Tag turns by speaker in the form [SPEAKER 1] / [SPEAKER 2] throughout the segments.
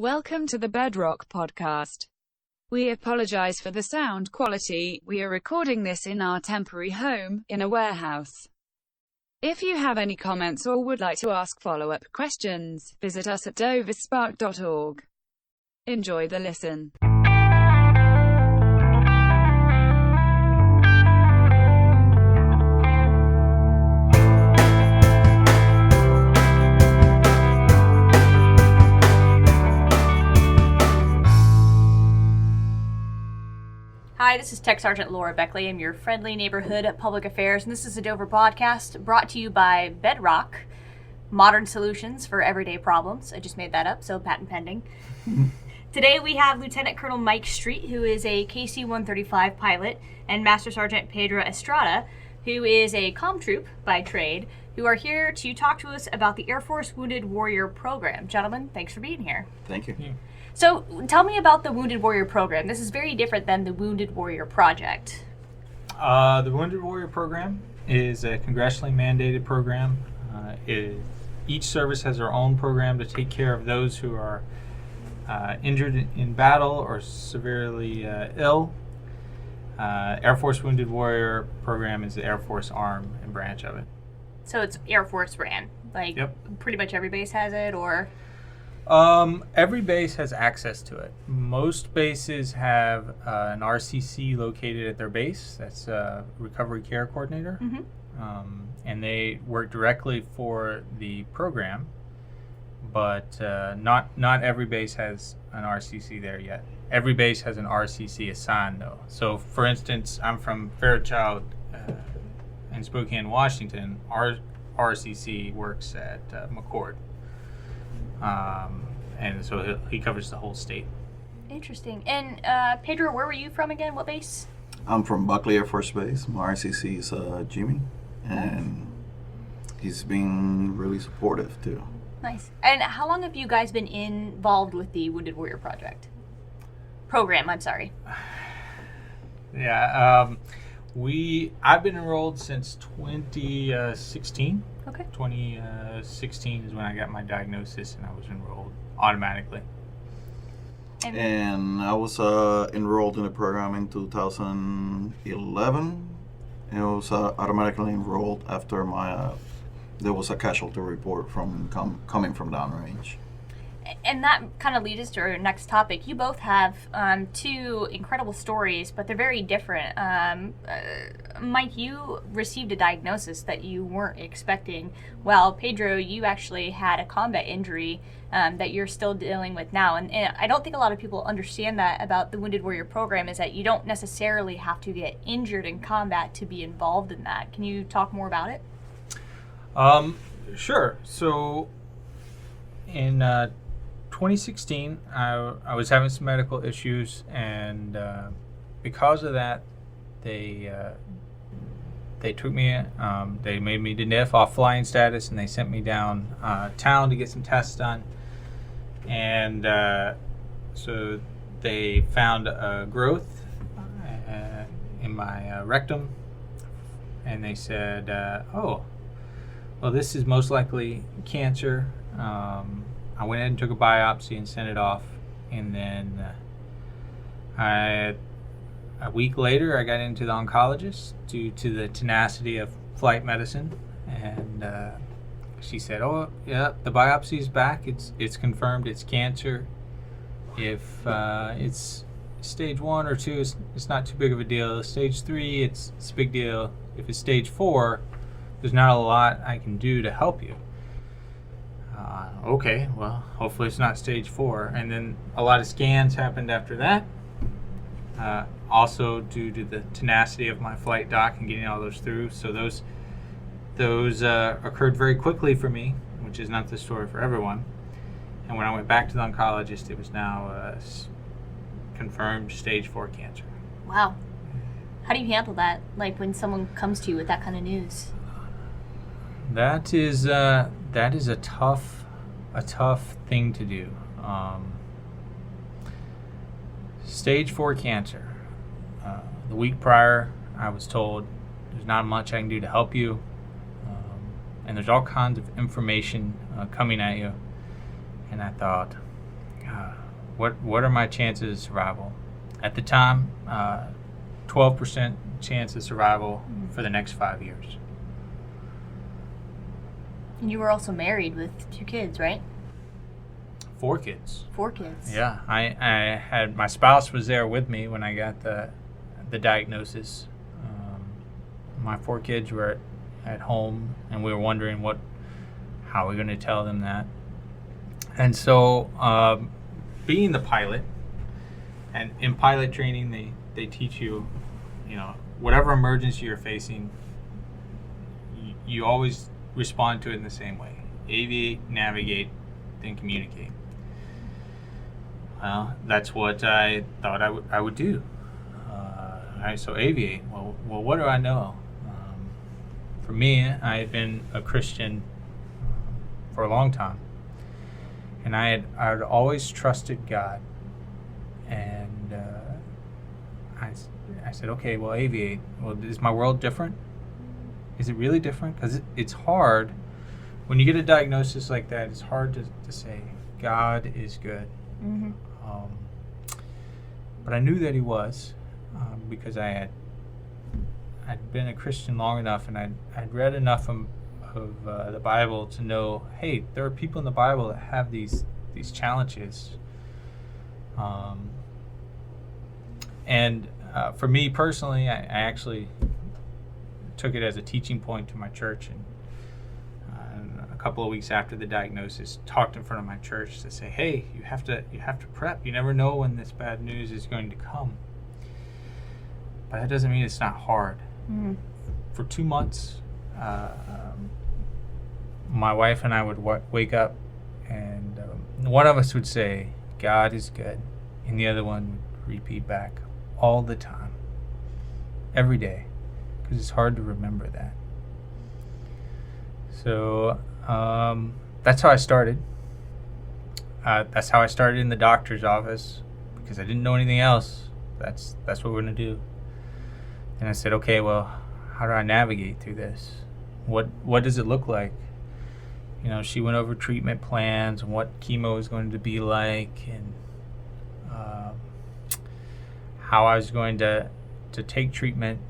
[SPEAKER 1] Welcome to the Bedrock podcast. We apologize for the sound quality. We are recording this in our temporary home, in a warehouse. If you have any comments or would like to ask follow-up questions, visit us at doverspark.org. Enjoy the listen.
[SPEAKER 2] Hi, this is Tech Sergeant Laura Beckley. I'm your friendly neighborhood public affairs, and this is a Dover podcast brought to you by Bedrock, modern solutions for everyday problems. I just made that up, so patent pending. Today we have Lieutenant Colonel Mike Street, who is a KC-135 pilot, and Master Sergeant Pedro Estrada, who is a comm troop by trade, who are here to talk to us about the Air Force Wounded Warrior Program. Gentlemen, thanks for being here.
[SPEAKER 3] Thank you. Yeah.
[SPEAKER 2] So, tell me about the Wounded Warrior Program. This is very different than the Wounded Warrior Project.
[SPEAKER 4] The Wounded Warrior Program is a congressionally mandated program. Each service has their own program to take care of those who are injured in battle or severely ill. Air Force Wounded Warrior Program is the Air Force arm and branch of it.
[SPEAKER 2] So it's Air Force ran? Like, yep. Pretty much every base has it, or...?
[SPEAKER 4] Every base has access to it. Most bases have an RCC located at their base. That's a Recovery Care Coordinator. Mm-hmm. And they work directly for the program, but not every base has an RCC there yet. Every base has an RCC assigned, though. So, for instance, I'm from Fairchild in Spokane, Washington. Our RCC works at McCord. And so he covers the whole state.
[SPEAKER 2] Interesting. And Pedro, where were you from again? What base?
[SPEAKER 3] I'm from Beckley Air Force Base. My RCC is Jimmy, and he's been really supportive too.
[SPEAKER 2] Nice. And how long have you guys been involved with the Wounded Warrior Program? I'm sorry.
[SPEAKER 4] Yeah, I've been enrolled since 2016.
[SPEAKER 2] Okay.
[SPEAKER 4] 2016 is when I got my diagnosis, and I was enrolled automatically.
[SPEAKER 3] And I was enrolled in the program in 2011, and I was automatically enrolled after there was a casualty report from coming from downrange.
[SPEAKER 2] And that kind of leads us to our next topic. You both have two incredible stories, but they're very different. Mike, you received a diagnosis that you weren't expecting. Well, Pedro, you actually had a combat injury that you're still dealing with now. And I don't think a lot of people understand that about the Wounded Warrior Program, is that you don't necessarily have to get injured in combat to be involved in that. Can you talk more about it?
[SPEAKER 4] Sure. So in 2016, I was having some medical issues, and because of that, they took me. They made me DNIF off flying status, and they sent me down town to get some tests done. And so they found a growth in my rectum, and they said, "Oh, well, this is most likely cancer." I went ahead and took a biopsy and sent it off, and then a week later I got into the oncologist due to the tenacity of flight medicine, and she said, "Oh, yeah, the biopsy's back. It's confirmed it's cancer. If it's stage 1 or 2, it's not too big of a deal. Stage 3, it's a big deal. If it's stage 4, there's not a lot I can do to help you." Okay, well, hopefully it's not stage 4. And then a lot of scans happened after that. Also due to the tenacity of my flight doc and getting all those through. So those occurred very quickly for me, which is not the story for everyone. And when I went back to the oncologist, it was now confirmed stage 4 cancer.
[SPEAKER 2] Wow. How do you handle that, like when someone comes to you with that kind of news?
[SPEAKER 4] That is a tough thing to do. Stage 4 cancer. The week prior, I was told there's not much I can do to help you, and there's all kinds of information coming at you. And I thought, what are my chances of survival? At the time, 12% chance of survival for the next 5 years.
[SPEAKER 2] And you were also married with 2 kids, right?
[SPEAKER 4] 4 kids.
[SPEAKER 2] 4 kids.
[SPEAKER 4] Yeah, I had, my spouse was there with me when I got the diagnosis. My 4 kids were at home, and we were wondering how we're going to tell them that. And so, being the pilot, and in pilot training, they teach you, whatever emergency you're facing, you always respond to it in the same way: aviate, navigate, then communicate. Well, that's what I thought I would do. So aviate. Well, what do I know? For me, I had been a Christian for a long time, and I had always trusted God. And I said, okay, well, aviate. Well, is my world different? Is it really different? Because it's hard. When you get a diagnosis like that, it's hard to say, God is good.
[SPEAKER 2] Mm-hmm.
[SPEAKER 4] But I knew that he was, because I'd been a Christian long enough, and I'd read enough of the Bible to know, hey, there are people in the Bible that have these challenges. And for me personally, I actually took it as a teaching point to my church, and a couple of weeks after the diagnosis, talked in front of my church to say, hey, you have to prep. You never know when this bad news is going to come. But that doesn't mean it's not hard.
[SPEAKER 2] Mm-hmm.
[SPEAKER 4] For 2 months, my wife and I would wake up, and one of us would say, God is good, and the other one would repeat back all the time, every day, because it's hard to remember that. So that's how I started. That's how I started in the doctor's office, because I didn't know anything else. That's what we're going to do. And I said, okay, well, how do I navigate through this? What does it look like? She went over treatment plans and what chemo is going to be like, and how I was going to take treatment.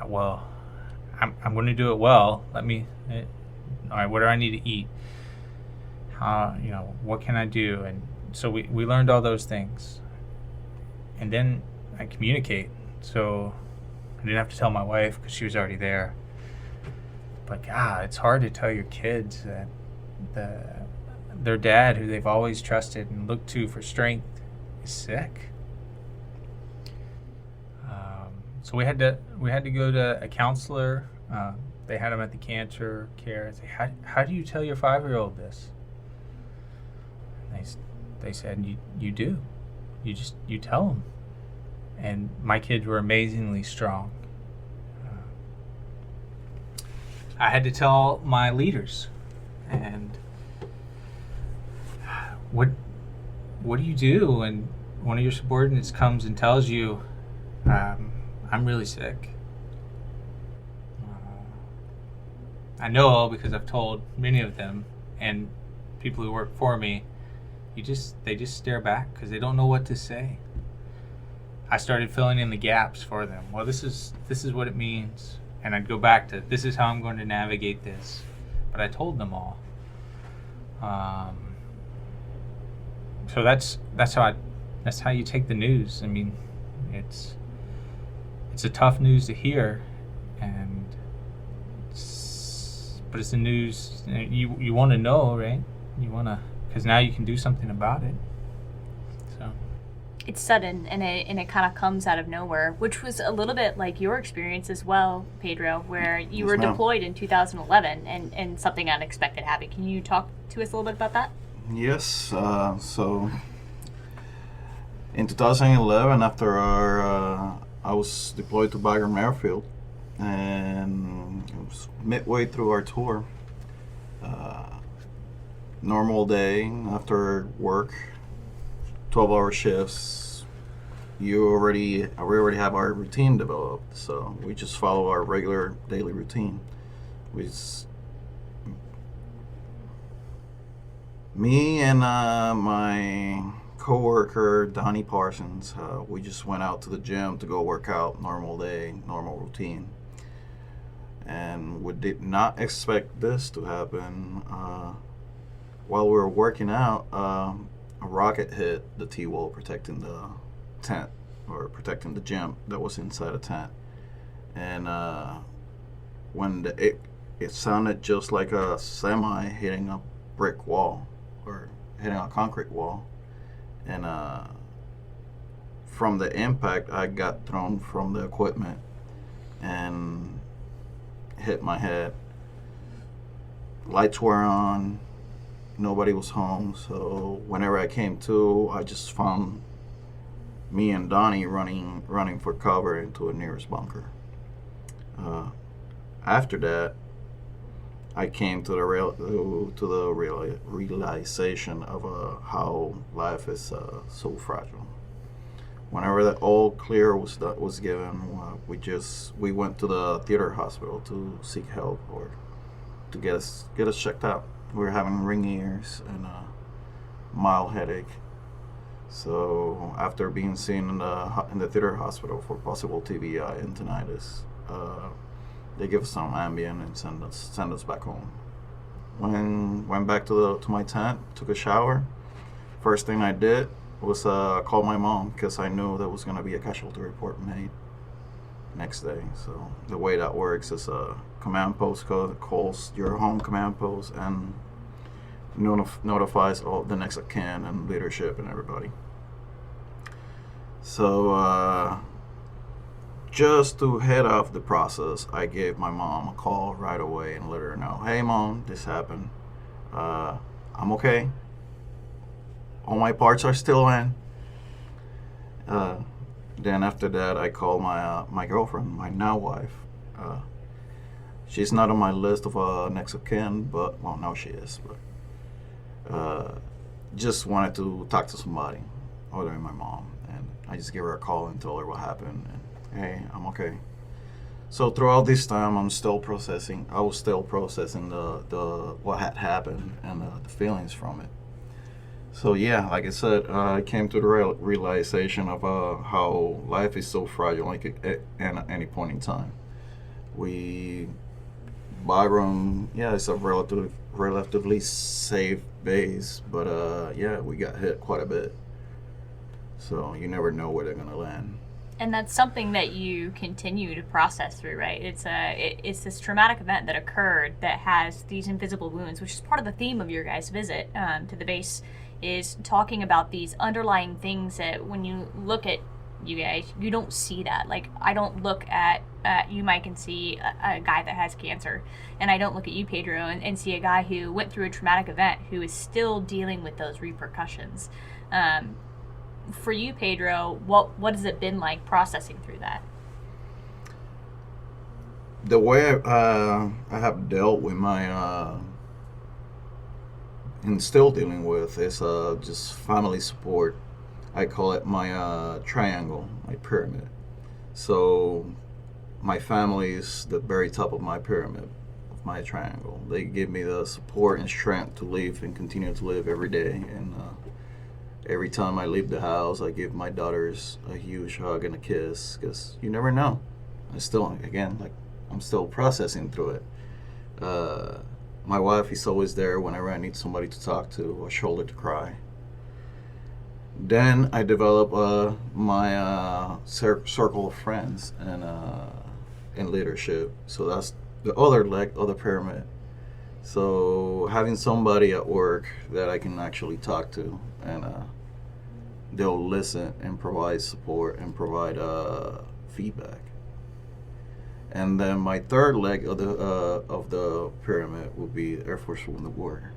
[SPEAKER 4] Well, I'm going to do it well. All right, what do I need to eat? What can I do? And so we learned all those things. And then I communicate. So I didn't have to tell my wife because she was already there. But God, it's hard to tell your kids that their dad, who they've always trusted and looked to for strength, is sick. So we had to go to a counselor. They had him at the cancer care. I said, how do you tell your 5-year-old this? And they said, you do. You tell them. And my kids were amazingly strong. I had to tell my leaders. And what do you do when one of your subordinates comes and tells you, I'm really sick? I know, because I've told many of them, and people who work for me, they just stare back because they don't know what to say. I started filling in the gaps for them. Well, this is what it means, and I'd go back to, this is how I'm going to navigate this. But I told them all. So that's how you take the news. I mean, it's a tough news to hear, but it's the news you want to know, right? You want to, because now you can do something about it. So
[SPEAKER 2] it's sudden, and it kind of comes out of nowhere, which was a little bit like your experience as well, Pedro, where you were deployed in 2011 and something unexpected happened. Can you talk to us a little bit about that?
[SPEAKER 3] Yes. So in 2011, after I was deployed to Bagram Airfield, and it was midway through our tour. Normal day after work, 12-hour shifts. We already have our routine developed, so we just follow our regular daily routine. Me and my coworker, Donnie Parsons, we just went out to the gym to go work out, normal day, normal routine. And we did not expect this to happen. While we were working out, a rocket hit the T-wall protecting the tent, or protecting the gym that was inside the tent. And when it sounded just like a semi hitting a brick wall, or hitting a concrete wall. And from the impact, I got thrown from the equipment and hit my head. Lights were on, nobody was home, so whenever I came to, I just found me and Donnie running for cover into a nearest bunker. After that, I came to the realization of how life is so fragile. Whenever the all clear was given, we went to the theater hospital to seek help, or to get us checked out. We were having ring ears and a mild headache. So after being seen in the theater hospital for possible TBI and tinnitus, they give us some Ambien and send us back home. Went back to my tent, took a shower. First thing I did was call my mom, because I knew there was going to be a casualty report made next day. So the way that works is a command post calls your home command post and notifies all the next of kin and leadership and everybody. So just to head off the process, I gave my mom a call right away and let her know, hey Mom, this happened. I'm okay. All my parts are still in. Then after that, I called my girlfriend, my now wife. She's not on my list of next of kin, but, well, now she is. But just wanted to talk to somebody, other than my mom. And I just gave her a call and told her what happened. And, hey, I'm okay. So throughout this time, I was still processing the what had happened and the feelings from it. So yeah, like I said, I came to the realization of how life is so fragile, like at any point in time. Byron, yeah, it's a relatively safe base, but yeah, we got hit quite a bit. So you never know where they're gonna land.
[SPEAKER 2] And that's something that you continue to process through, right? It's this traumatic event that occurred that has these invisible wounds, which is part of the theme of your guys' visit to the base, is talking about these underlying things that when you look at you guys, you don't see that. Like, I don't look at you, Mike, and see a guy that has cancer. And I don't look at you, Pedro, and see a guy who went through a traumatic event who is still dealing with those repercussions. For you, Pedro, what has it been like processing through that?
[SPEAKER 3] The way I have dealt with my and still dealing with is just family support. I call it my triangle, my pyramid. So my family is the very top of my pyramid, of my triangle. They give me the support and strength to live and continue to live every day. And every time I leave the house, I give my daughters a huge hug and a kiss, because you never know. I'm still processing through it. My wife is always there whenever I need somebody to talk to, a shoulder to cry. Then I develop my circle of friends and in leadership. So that's the other leg of the pyramid. So having somebody at work that I can actually talk to, and they'll listen and provide support and provide feedback. And then my third leg of the pyramid would be Air Force Wounded Warrior.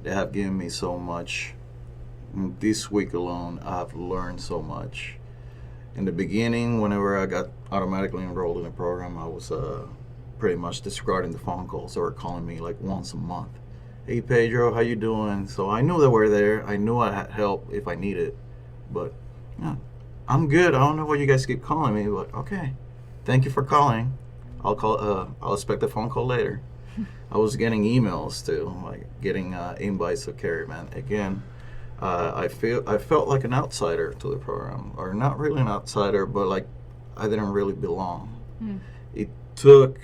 [SPEAKER 3] They have given me so much. This week alone, I have learned so much. In the beginning, whenever I got automatically enrolled in the program, I was pretty much disregarding the phone calls. They were calling me like once a month. Hey Pedro, how you doing? So I knew they were there. I knew I had help if I needed. But yeah, I'm good. I don't know why you guys keep calling me, but okay. Thank you for calling. I'll expect a phone call later. I was getting emails too, like getting invites to carry, man. Again, I felt like an outsider to the program, or not really an outsider, but like I didn't really belong. It took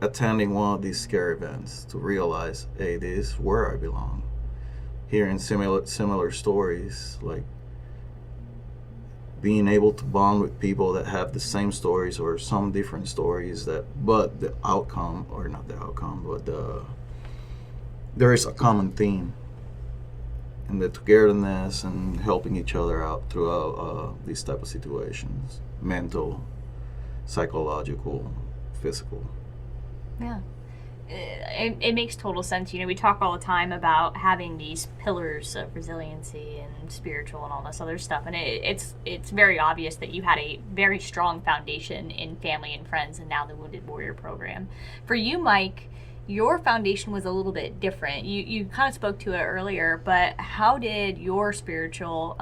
[SPEAKER 3] attending one of these scare events to realize, hey, this is where I belong. Hearing similar stories, like being able to bond with people that have the same stories or some different stories, but the outcome, or not the outcome, but there is a common theme, and the togetherness and helping each other out throughout these type of situations, mental, psychological, physical.
[SPEAKER 2] Yeah. It makes total sense. You know, we talk all the time about having these pillars of resiliency and spiritual and all this other stuff, and it's very obvious that you had a very strong foundation in family and friends, and now the Wounded Warrior program. For you, Mike, your foundation was a little bit different. You kind of spoke to it earlier, but how did your spiritual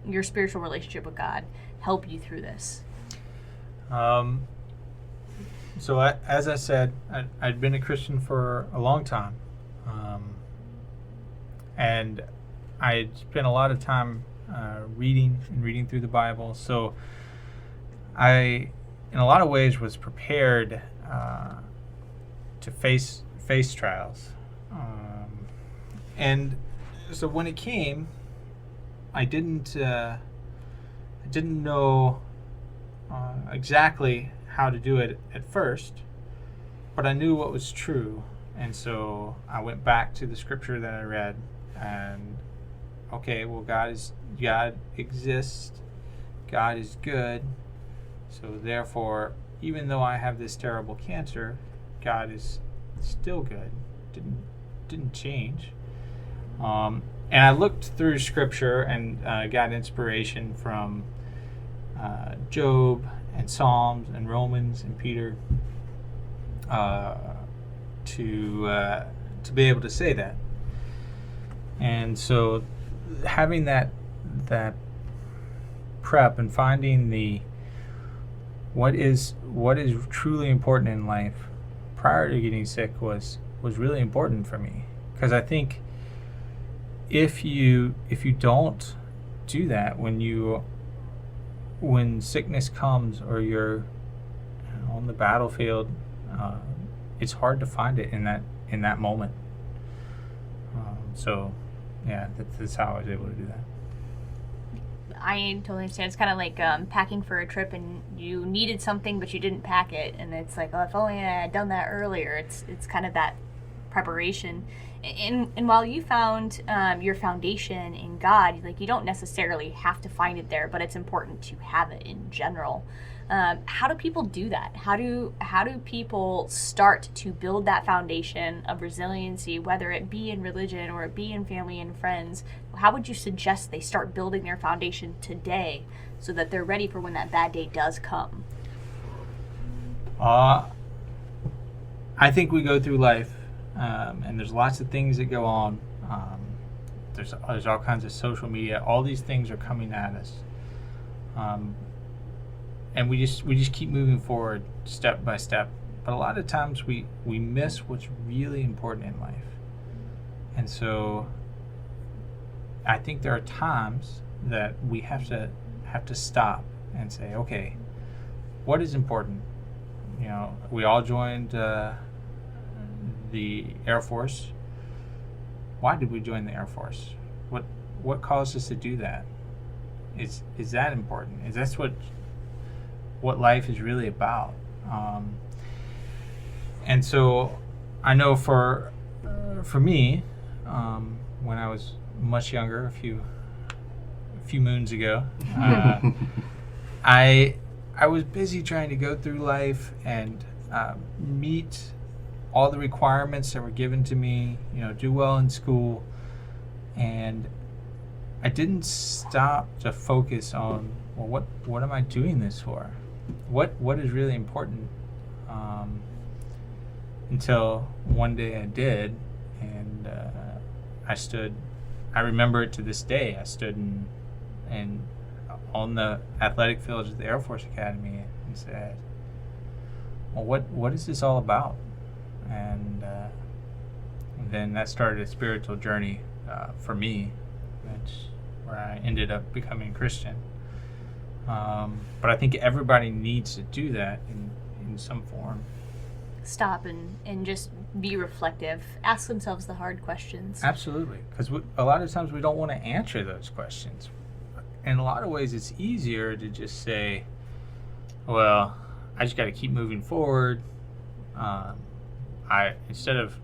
[SPEAKER 2] relationship with God help you through this?
[SPEAKER 4] So as I said, I'd been a Christian for a long time, and I spent a lot of time reading through the Bible. So I, in a lot of ways, was prepared to face trials, and so when it came, I didn't know exactly how to do it at first, but I knew what was true, and so I went back to the scripture that I read, and okay, well, God exists, God is good, so therefore, even though I have this terrible cancer, God is still good, didn't change. And I looked through scripture and got inspiration from Job and Psalms and Romans and Peter to be able to say that. And so having that prep and finding what is truly important in life prior to getting sick was really important for me, because I think if you don't do that when sickness comes or you're on the battlefield, it's hard to find it in that moment. So yeah, that's how I was able to do that.
[SPEAKER 2] I totally understand. It's kind of like packing for a trip, and you needed something but you didn't pack it, and it's like, oh, if only I had done that earlier. It's kind of that preparation. And while you found your foundation in God, like, you don't necessarily have to find it there, but it's important to have it in general. How do people do that? How do people start to build that foundation of resiliency, whether it be in religion or it be in family and friends? How would you suggest they start building their foundation today so that they're ready for when that bad day does come?
[SPEAKER 4] I think we go through life, and there's lots of things that go on. There's all kinds of social media. All these things are coming at us. And we just keep moving forward step by step. But a lot of times we miss what's really important in life. And so I think there are times that we have to stop and say, okay, what is important? You know, we all joined the Air Force. Why did we join the Air Force? What caused us to do that? Is that important? Is that what life is really about? And so I know for me, when I was much younger, a few moons ago, I was busy trying to go through life and meet all the requirements that were given to me, do well in school, and I didn't stop to focus on, well, what am I doing this for? What is really important? Until one day I did, and I remember it to this day. I stood on the athletic fields of the Air Force Academy and said, well, what is this all about? And then that started a spiritual journey for me, That's where I ended up becoming Christian. But I think everybody needs to do that in some form.
[SPEAKER 2] Stop and just be reflective. Ask themselves the hard questions.
[SPEAKER 4] Absolutely. Because a lot of times we don't want to answer those questions. In a lot of ways, it's easier to just say, well, I just got to keep moving forward. Instead of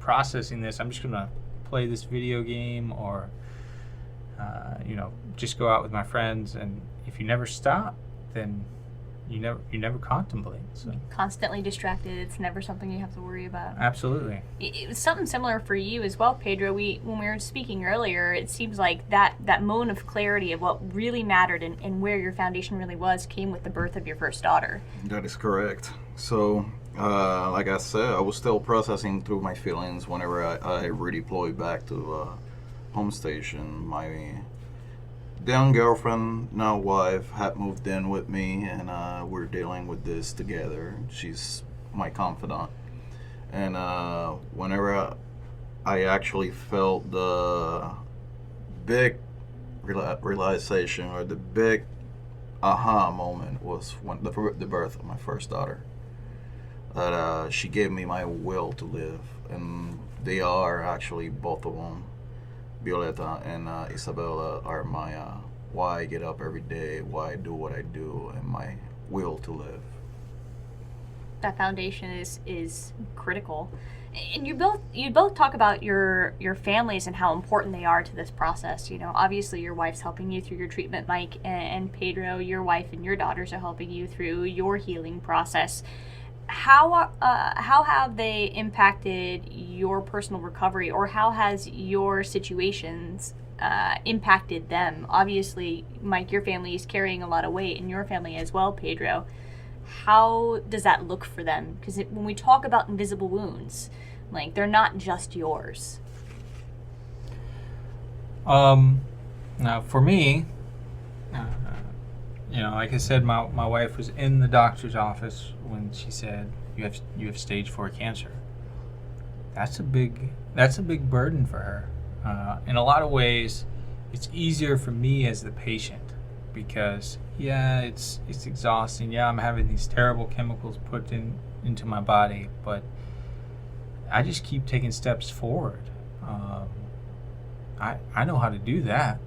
[SPEAKER 4] processing this, I'm just going to play this video game or, just go out with my friends. And if you never stop, then you never contemplate. So
[SPEAKER 2] Constantly distracted. It's never something you have to worry about.
[SPEAKER 4] absolutely.
[SPEAKER 2] It was something similar for you as well, Pedro. When we were speaking earlier, it seems like that moment of clarity of what really mattered and where your foundation really was came with the birth of your first daughter.
[SPEAKER 3] That is correct. So, like I said, I was still processing through my feelings whenever I redeployed back to home station. My then girlfriend, now wife, had moved in with me, and we're dealing with this together. She's my confidant. And whenever I actually felt the big realization or the big aha moment was when the birth of my first daughter. That she gave me my will to live, and they are actually both of them. Violeta and Isabella are my why I get up every day, why I do what I do, and my will to live.
[SPEAKER 2] That foundation is critical. And you both talk about your families and how important they are to this process. Obviously your wife's helping you through your treatment, Mike, and Pedro, your wife and your daughters are helping you through your healing process. How have they impacted your personal recovery, or how has your situations impacted them? Obviously, Mike, your family is carrying a lot of weight, and your family as well, Pedro. How does that look for them? Because when we talk about invisible wounds, like, they're not just yours.
[SPEAKER 4] Now, for me, like I said, my wife was in the doctor's office when she said you have stage 4 cancer. That's a big burden for her. In a lot of ways, it's easier for me as the patient because it's exhausting. I'm having these terrible chemicals put into my body, but I just keep taking steps forward. I know how to do that.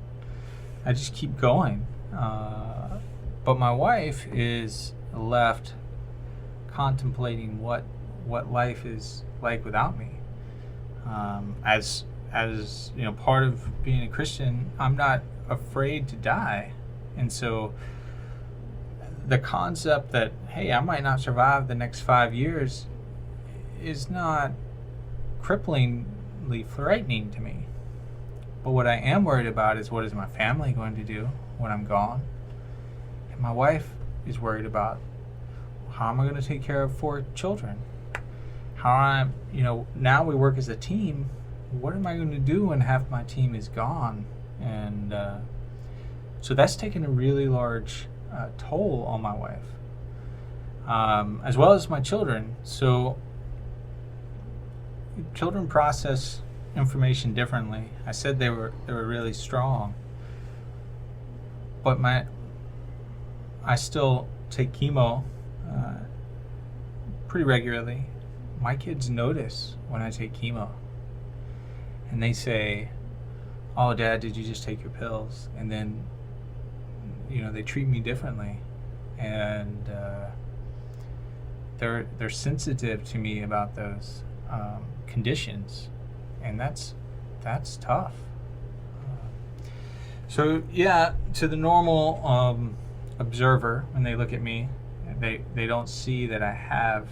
[SPEAKER 4] I just keep going. But my wife is left contemplating what life is like without me. As part of being a Christian, I'm not afraid to die, and so the concept that, hey, I might not survive the next 5 years is not cripplingly frightening to me. But what I am worried about is, what is my family going to do when I'm gone? And my wife is worried about, how am I going to take care of 4 children? Now we work as a team. What am I going to do when half my team is gone? And so that's taken a really large toll on my wife, as well as my children. So children process information differently. I said they were really strong, but I still take chemo pretty regularly. My kids notice when I take chemo, and they say, "Oh, Dad, did you just take your pills?" And then, they treat me differently, and they're sensitive to me about those conditions, and that's tough. So to the normal observer, when they look at me, they don't see that I have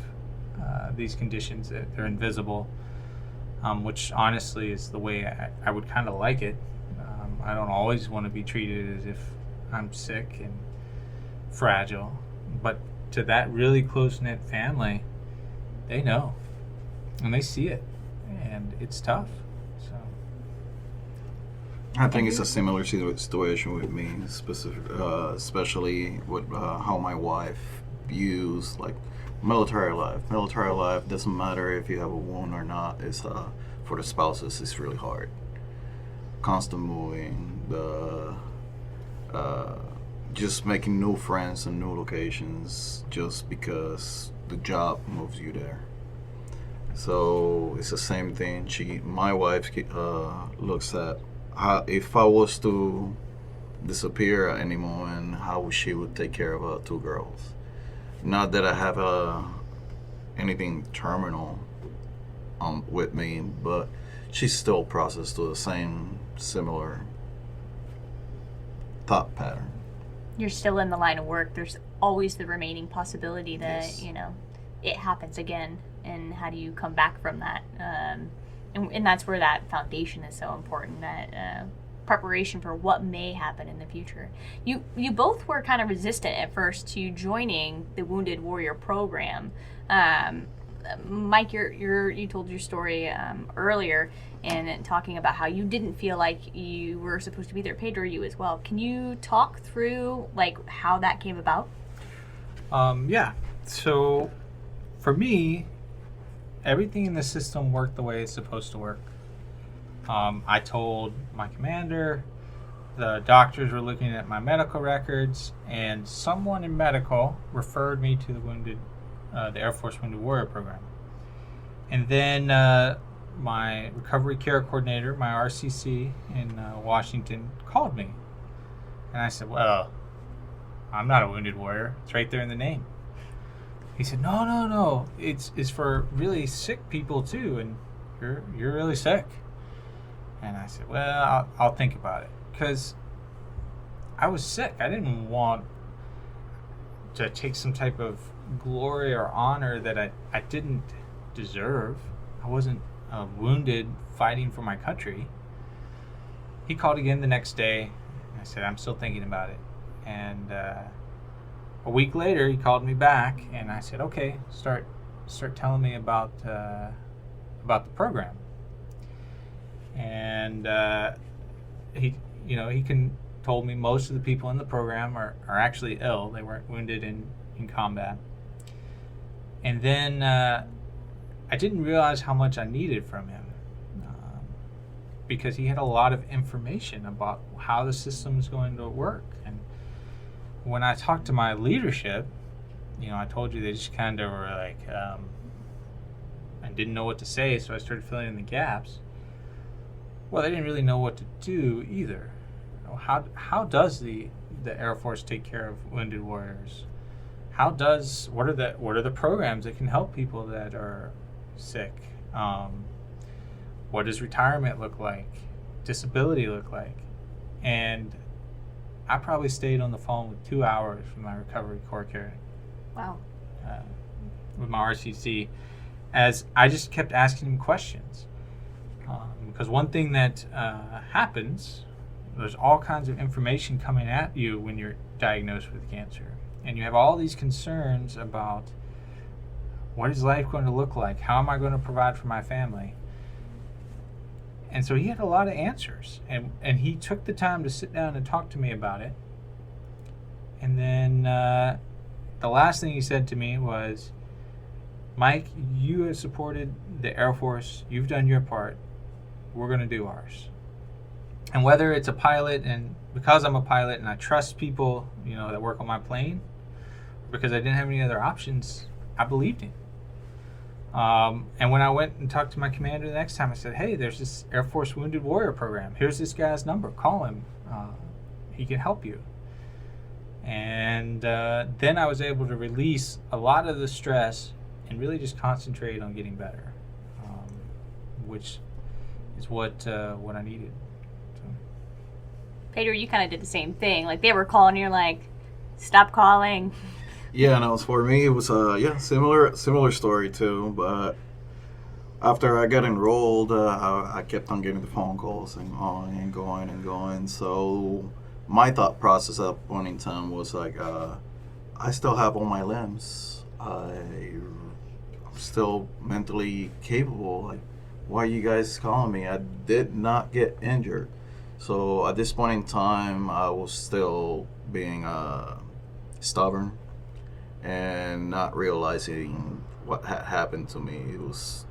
[SPEAKER 4] these conditions, that they're invisible, which honestly is the way I would kind of like it. I don't always want to be treated as if I'm sick and fragile, but to that really close-knit family, they know and they see it, and it's tough. So
[SPEAKER 3] I think it's a similar situation with me, especially with how my wife views military life. Military life doesn't matter if you have a wound or not. It's for the spouses, it's really hard. constant moving, the just making new friends and new locations just because the job moves you there. So it's the same thing. My wife looks at how, if I was to disappear at any moment, how she would take care of 2 girls. Not that I have anything terminal with me, but she's still processed to the same similar thought pattern.
[SPEAKER 2] You're still in the line of work. There's always the remaining possibility that,
[SPEAKER 3] Yes.
[SPEAKER 2] it happens again. And how do you come back from that? And that's where that foundation is so important, that preparation for what may happen in the future. You both were kind of resistant at first to joining the Wounded Warrior program. Mike, you told your story earlier and talking about how you didn't feel like you were supposed to be there. Pedro, you as well. Can you talk through like how that came about?
[SPEAKER 4] Yeah. So for me, everything in the system worked the way it's supposed to work. I told my commander, the doctors were looking at my medical records, and someone in medical referred me to the Air Force Wounded Warrior program. And then my recovery care coordinator, my RCC in Washington, called me. And I said, well, I'm not a wounded warrior. It's right there in the name. He said, no. It's for really sick people too, and you're really sick. And I said, well, I'll think about it. Because I was sick. I didn't want to take some type of glory or honor that I didn't deserve. I wasn't wounded fighting for my country. He called again the next day. And I said, I'm still thinking about it. And a week later, he called me back, and I said, okay, start telling me about the program. And he told me most of the people in the program are actually ill. They weren't wounded in combat. And then I didn't realize how much I needed from him, because he had a lot of information about how the system is going to work. And when I talked to my leadership, I told you they just kind of were like, I didn't know what to say, so I started filling in the gaps. Well, they didn't really know what to do either. How does the Air Force take care of wounded warriors? What are the programs that can help people that are sick? What does retirement look like? Disability look like? And I probably stayed on the phone with 2 hours with my recovery corps care.
[SPEAKER 2] Wow.
[SPEAKER 4] With my RCC, as I just kept asking him questions. Because one thing that happens, there's all kinds of information coming at you when you're diagnosed with cancer. And you have all these concerns about, what is life going to look like? How am I going to provide for my family? And so he had a lot of answers. And he took the time to sit down and talk to me about it. And then the last thing he said to me was, Mike, you have supported the Air Force. You've done your part. We're going to do ours. And whether it's a pilot, and because I'm a pilot and I trust people, that work on my plane, because I didn't have any other options, I believed him. And when I went and talked to my commander the next time, I said, hey, there's this Air Force Wounded Warrior program. Here's this guy's number. Call him. He can help you. And then I was able to release a lot of the stress and really just concentrate on getting better, which is what I needed. So.
[SPEAKER 2] Pedro, you kind of did the same thing. Like, they were calling, you're like, stop calling.
[SPEAKER 3] Yeah, no, for me it was similar story too. But after I got enrolled, I kept on getting the phone calls and on and going. So my thought process at that point in time was like, I still have all my limbs. I'm still mentally capable. Like, why are you guys calling me? I did not get injured. So at this point in time, I was still being stubborn and not realizing what had happened to me. It was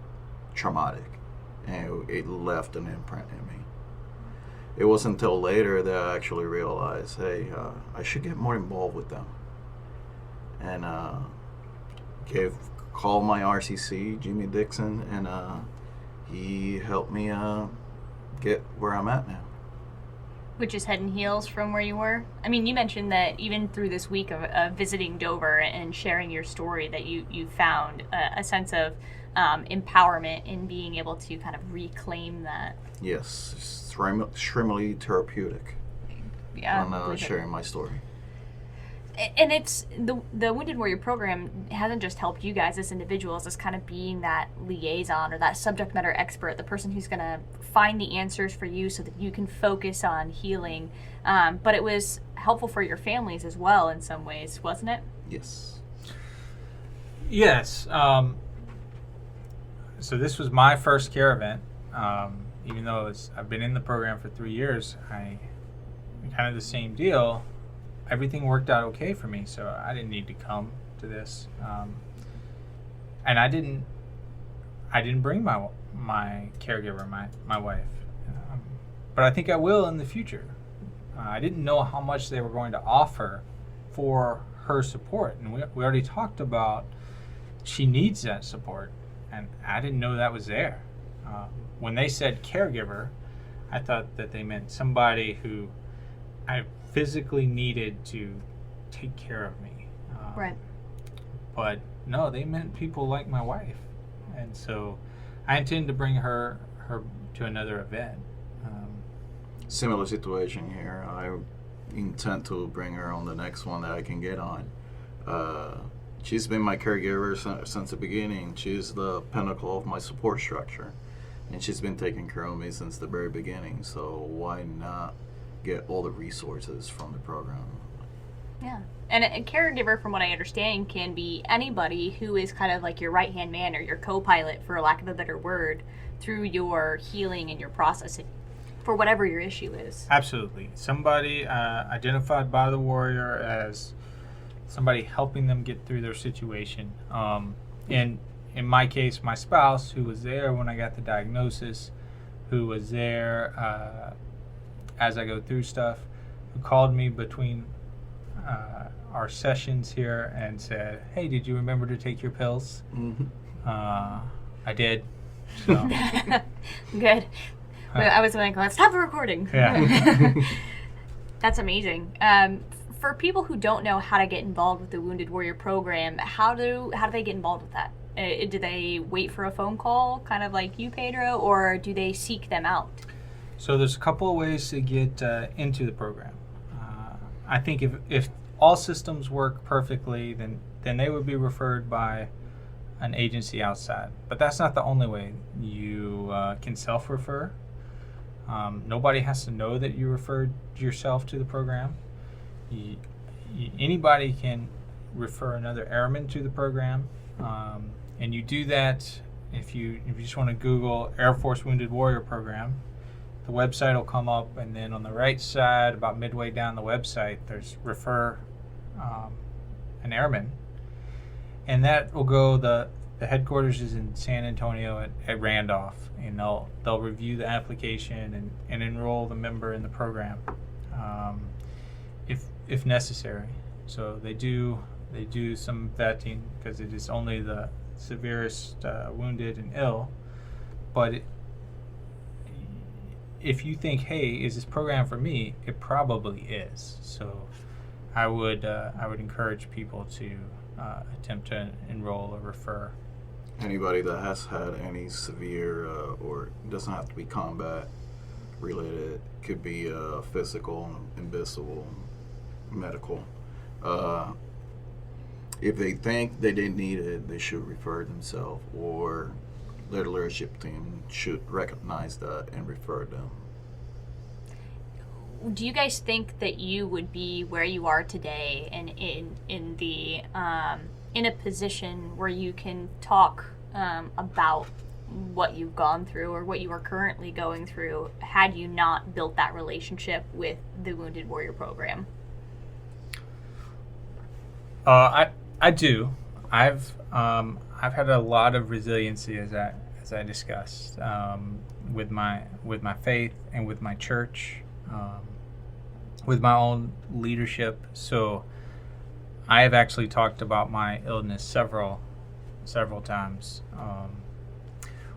[SPEAKER 3] traumatic, and it left an imprint in me. it wasn't until later that I actually realized, hey, I should get more involved with them. And called my RCC, Jimmy Dixon, and he helped me get where I'm at now.
[SPEAKER 2] Which is head and heels from where you were. I mean, you mentioned that even through this week of visiting Dover and sharing your story, that you found a sense of empowerment in being able to kind of reclaim that.
[SPEAKER 3] Yes, it's extremely therapeutic.
[SPEAKER 2] Yeah,
[SPEAKER 3] on sharing my story.
[SPEAKER 2] And it's the Wounded Warrior program hasn't just helped you guys as individuals as kind of being that liaison or that subject matter expert, the person who's going to find the answers for you so that you can focus on healing. But it was helpful for your families as well in some ways, wasn't it?
[SPEAKER 3] Yes.
[SPEAKER 4] Yes. So this was my first care event. Even though I've been in the program for 3 years, kind of the same deal. Everything worked out okay for me, so I didn't need to come to this, and I didn't bring my caregiver, my wife, but I think I will in the future. I didn't know how much they were going to offer for her support, and we already talked about she needs that support, and I didn't know that was there. When they said caregiver, I thought that they meant somebody who I physically needed to take care of me.
[SPEAKER 2] Right.
[SPEAKER 4] But no, they meant people like my wife. And so I intend to bring her to another event.
[SPEAKER 3] Similar situation here. I intend to bring her on the next one that I can get on. She's been my caregiver since the beginning. She's the pinnacle of my support structure. And she's been taking care of me since the very beginning. So why not get all the resources from the program?
[SPEAKER 2] Yeah. And a caregiver, from what I understand, can be anybody who is kind of like your right-hand man or your co-pilot, for lack of a better word, through your healing and your processing for whatever your issue is.
[SPEAKER 4] Absolutely. Somebody identified by the warrior as somebody helping them get through their situation. And in my case, my spouse, who was there when I got the diagnosis, who was there as I go through stuff, who called me between our sessions here and said, "Hey, did you remember to take your pills?"
[SPEAKER 3] Mm-hmm.
[SPEAKER 4] I did. So.
[SPEAKER 2] Good. I was like, let's stop the recording.
[SPEAKER 4] Yeah.
[SPEAKER 2] That's amazing. For people who don't know how to get involved with the Wounded Warrior program, how do they get involved with that? Do they wait for a phone call, kind of like you, Pedro, or do they seek them out?
[SPEAKER 4] So there's a couple of ways to get into the program. I think if all systems work perfectly, then they would be referred by an agency outside. But that's not the only way. You can self-refer. Nobody has to know that you referred yourself to the program. Anybody can refer another airman to the program. And you do that if you just want to Google Air Force Wounded Warrior Program. The website will come up, and then on the right side, about midway down the website, there's refer an airman, and that will go. The headquarters is in San Antonio at Randolph, and they'll review the application and enroll the member in the program, if necessary. So they do some vetting because it is only the severest wounded and ill, but if you think, hey, is this program for me? It probably is. So I would encourage people to attempt to enroll or refer.
[SPEAKER 3] Anybody that has had any severe or doesn't have to be combat related, could be physical, invisible, medical. If they think they didn't need it, they should refer themselves, or their leadership team should recognize that and refer them.
[SPEAKER 2] Do you guys think that you would be where you are today and in a position where you can talk about what you've gone through or what you are currently going through had you not built that relationship with the Wounded Warrior program? I
[SPEAKER 4] do. I've had a lot of resiliency as as I discussed, with my faith and with my church, with my own leadership. So I have actually talked about my illness several times.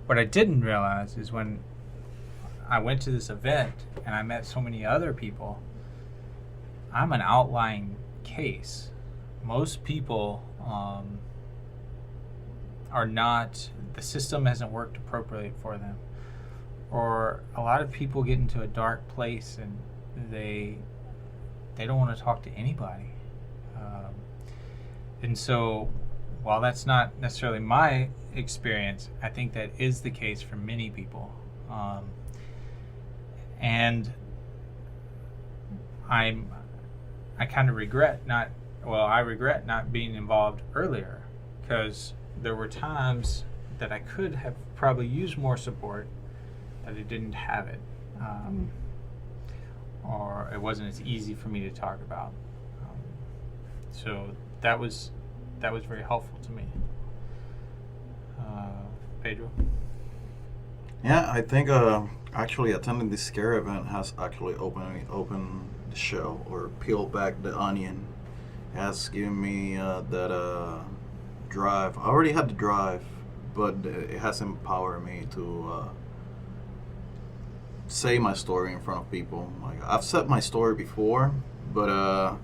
[SPEAKER 4] What I didn't realize is when I went to this event and I met so many other people, I'm an outlying case. Most people are not, the system hasn't worked appropriately for them. Or a lot of people get into a dark place and they don't want to talk to anybody. And so while that's not necessarily my experience, I think that is the case for many people. And I kind of regret not being involved earlier, because there were times that I could have probably used more support, that I didn't have it, or it wasn't as easy for me to talk about. So that was very helpful to me. Pedro?
[SPEAKER 3] Yeah, I think actually attending this scare event has actually opened the shell, or peeled back the onion. It has given me that drive. I already had the drive, but it has empowered me to say my story in front of people. Like, I've said my story before, but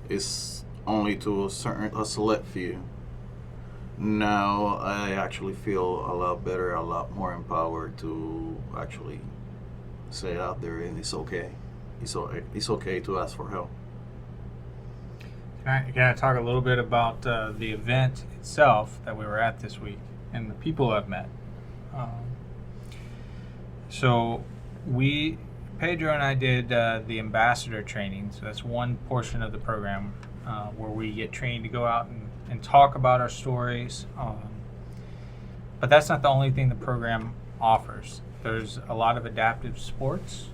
[SPEAKER 3] it's only to a select few. Now I actually feel a lot better, a lot more empowered to actually say it out there, and it's okay. It's okay to ask for help.
[SPEAKER 4] Can I talk a little bit about the event itself that we were at this week and the people I've met? So Pedro and I did the ambassador training. So that's one portion of the program where we get trained to go out and talk about our stories. But that's not the only thing the program offers. There's a lot of adaptive sports.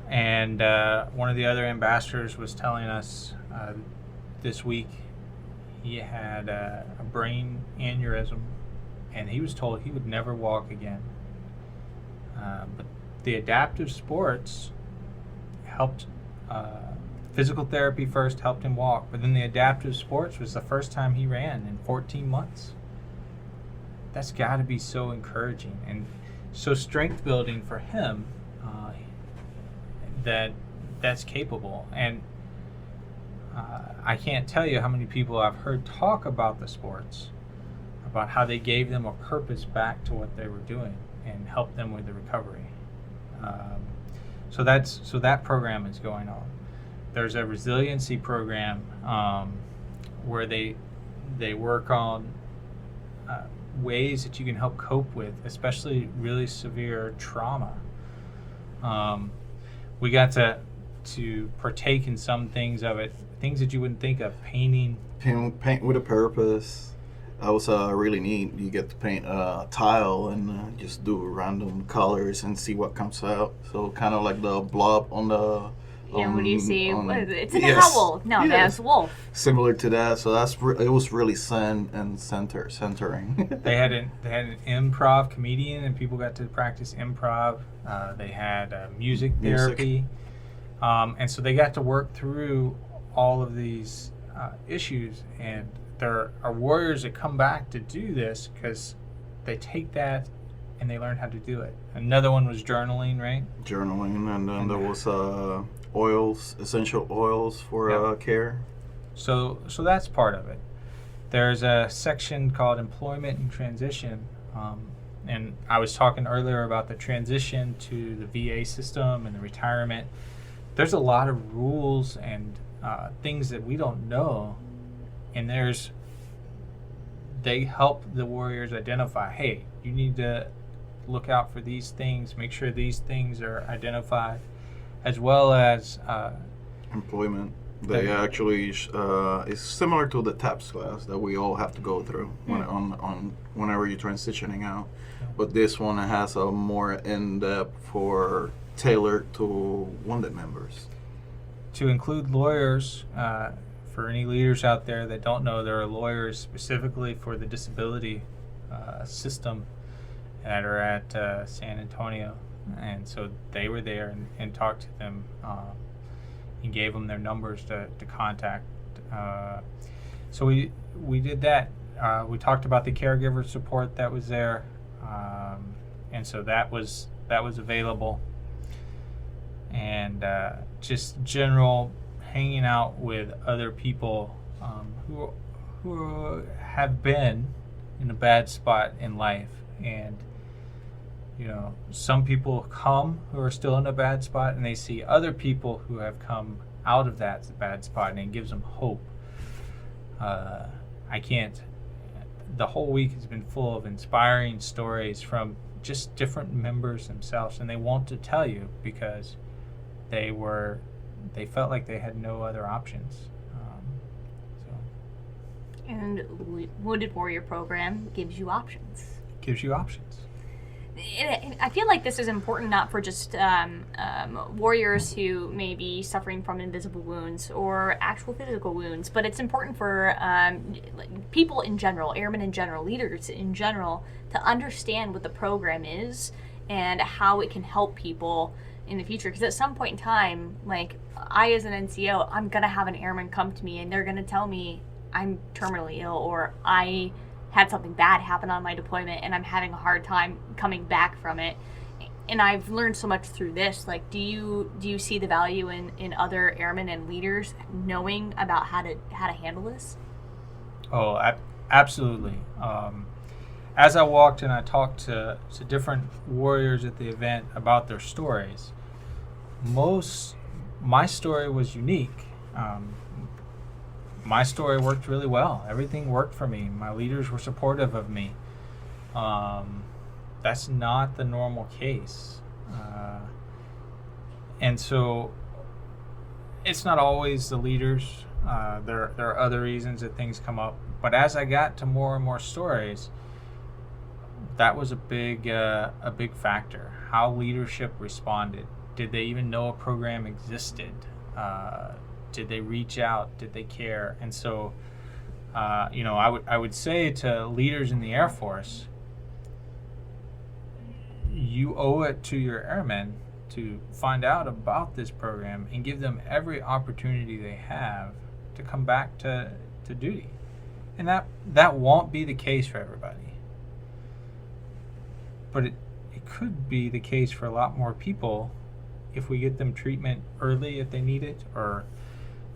[SPEAKER 4] And one of the other ambassadors was telling us this week he had a brain aneurysm, and he was told he would never walk again. But the adaptive sports helped. Physical therapy first helped him walk, but then the adaptive sports was the first time he ran in 14 months. That's got to be so encouraging and so strength building for him, that's capable. And I can't tell you how many people I've heard talk about the sports, about how they gave them a purpose back to what they were doing and helped them with the recovery. So that program is going on. There's a resiliency program where they work on ways that you can help cope with, especially really severe trauma. We got to partake in some things of it, things that you wouldn't think of, painting.
[SPEAKER 3] Paint with a purpose. That was really neat. You get to paint a tile and just do random colors and see what comes out. So kind of like the blob on the...
[SPEAKER 2] Yeah, what do you see? It's an owl. No, that's a wolf.
[SPEAKER 3] Similar to that. So it was really centering.
[SPEAKER 4] They had an improv comedian, and people got to practice improv. They had music therapy, and so they got to work through all of these issues. And there are warriors that come back to do this because they take that and they learn how to do it. Another one was journaling, right?
[SPEAKER 3] Journaling, and then there was essential oils for care. So
[SPEAKER 4] that's part of it. There's a section called employment and transition, and I was talking earlier about the transition to the VA system and the retirement. There's a lot of rules and things that we don't know, and they help the warriors identify, hey, you need to look out for these things, make sure these things are identified, as well as
[SPEAKER 3] employment. They actually is similar to the TAPS class that we all have to go through whenever you're transitioning out. But this one has a more in-depth for tailored to wounded members.
[SPEAKER 4] To include lawyers, for any leaders out there that don't know, there are lawyers specifically for the disability system that are at San Antonio, and so they were there and talked to them and gave them their numbers to contact. So we did that. We talked about the caregiver support that was there, and so that was available, and just general hanging out with other people who have been in a bad spot in life. And some people come who are still in a bad spot, and they see other people who have come out of that bad spot, and it gives them hope. The whole week has been full of inspiring stories from just different members themselves, and they want to tell you because they felt like they had no other options.
[SPEAKER 2] And Wounded Warrior program gives you options.
[SPEAKER 4] Gives you options.
[SPEAKER 2] I feel like this is important not for just warriors who may be suffering from invisible wounds or actual physical wounds, but it's important for people in general, airmen in general, leaders in general, to understand what the program is and how it can help people in the future. Because at some point in time, like I as an NCO, I'm going to have an airman come to me and they're going to tell me I'm terminally ill, or I had something bad happen on my deployment and I'm having a hard time coming back from it. And I've learned so much through this. Like, do you see the value in other airmen and leaders knowing about how to handle this?
[SPEAKER 4] Oh, absolutely. As I walked and I talked to different warriors at the event about their stories, my story was unique. My story worked really well. Everything worked for me. My leaders were supportive of me. That's not the normal case. And so it's not always the leaders. There are other reasons that things come up. But as I got to more and more stories, that was a big factor. How leadership responded. Did they even know a program existed? Did they reach out? Did they care? And so, I would say to leaders in the Air Force, you owe it to your airmen to find out about this program and give them every opportunity they have to come back to duty. And that won't be the case for everybody. But it could be the case for a lot more people if we get them treatment early if they need it, or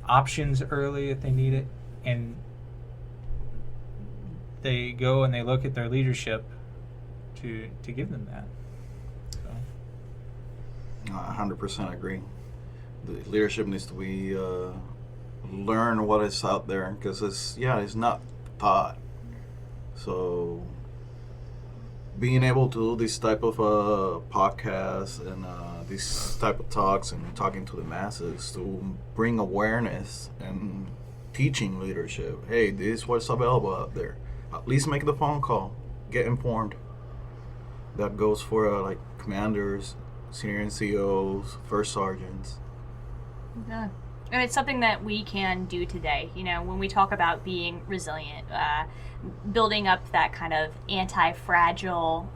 [SPEAKER 4] options early if they need it, and they go and they look at their leadership to give them that. So.
[SPEAKER 3] 100% agree. The leadership needs to be learn what is out there, because it's not taught. So being able to do this type of podcasts and these type of talks and talking to the masses to bring awareness and teaching leadership. Hey, this is what's available out there. At least make the phone call. Get informed. That goes for like commanders, senior NCOs, first sergeants.
[SPEAKER 2] Yeah. And it's something that we can do today. When we talk about being resilient, building up that kind of anti-fragile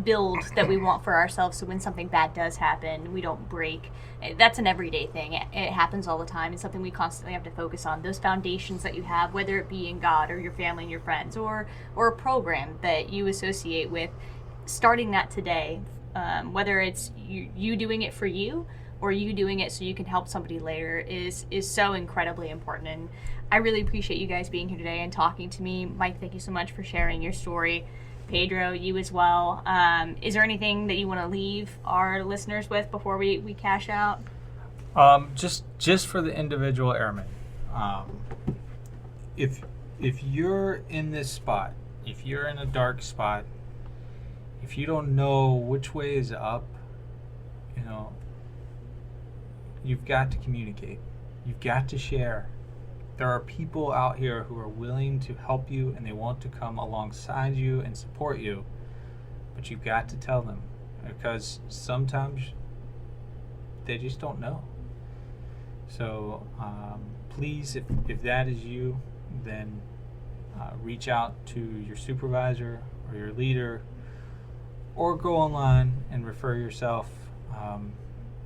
[SPEAKER 2] build that we want for ourselves, so when something bad does happen, we don't break. That's an everyday thing. It happens all the time. It's something we constantly have to focus on. Those foundations that you have, whether it be in God or your family and your friends, or a program that you associate with, starting that today, whether it's you doing it for you, or you doing it so you can help somebody later, is so incredibly important. And I really appreciate you guys being here today and talking to me. Mike, thank you so much for sharing your story. Pedro, you as well. Is there anything that you want to leave our listeners with before we cash out?
[SPEAKER 4] Just for the individual airmen. If you're in this spot, if you're in a dark spot, if you don't know which way is up, you've got to communicate. You've got to share. There are people out here who are willing to help you, and they want to come alongside you and support you. But you've got to tell them, because sometimes they just don't know. So please, if that is you, then reach out to your supervisor or your leader, or go online and refer yourself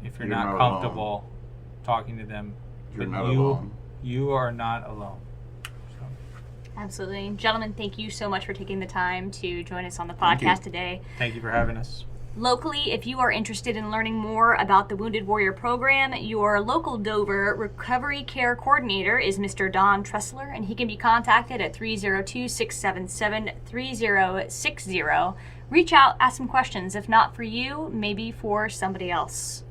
[SPEAKER 4] if you're not comfortable talking to them.
[SPEAKER 3] You're not alone.
[SPEAKER 4] You are not alone. So.
[SPEAKER 2] Absolutely. Gentlemen, thank you so much for taking the time to join us on the podcast today.
[SPEAKER 4] Thank you for having us.
[SPEAKER 2] Locally, if you are interested in learning more about the Wounded Warrior program, your local Dover Recovery Care Coordinator is Mr. Don Tressler, and he can be contacted at 302-677-3060. Reach out, ask some questions. If not for you, maybe for somebody else.